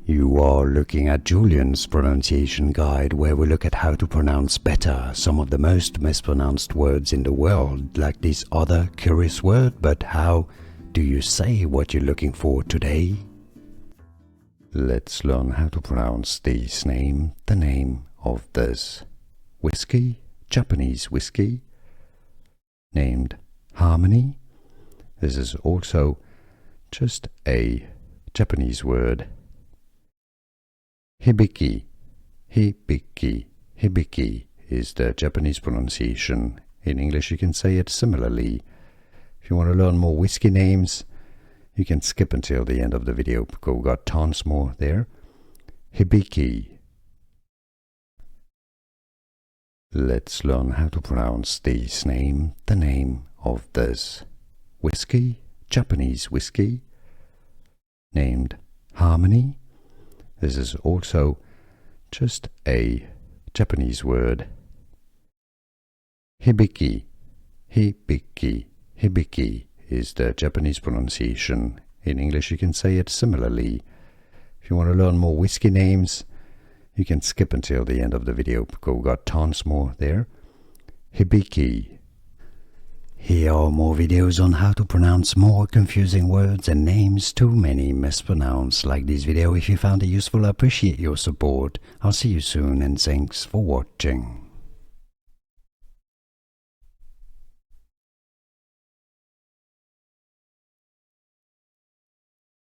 You are looking at Julian's pronunciation guide, where we look at how to pronounce better some of the most mispronounced words in the world, like this other curious word. But how do you say what you're looking for today? Let's learn how to pronounce this name, the name of this whiskey, Japanese whiskey, named Harmony. This is also just a Japanese word. Hibiki, Hibiki, Hibiki is the Japanese pronunciation. In English you can say it similarly. If you want to learn more whiskey names, you can skip until the end of the video because we've got tons more there. Hibiki. Let's learn how to pronounce this name, the name of this whiskey, Japanese whiskey, named Harmony. This is also just a Japanese word. Hibiki, Hibiki, Hibiki is the Japanese pronunciation. In English you can say it similarly. If you want to learn more whiskey names, you can skip until the end of the video because we've got tons more there. Hibiki. Here are more videos on how to pronounce more confusing words and names too many mispronounced. Like this video if you found it useful. I appreciate your support. I'll see you soon and thanks for watching.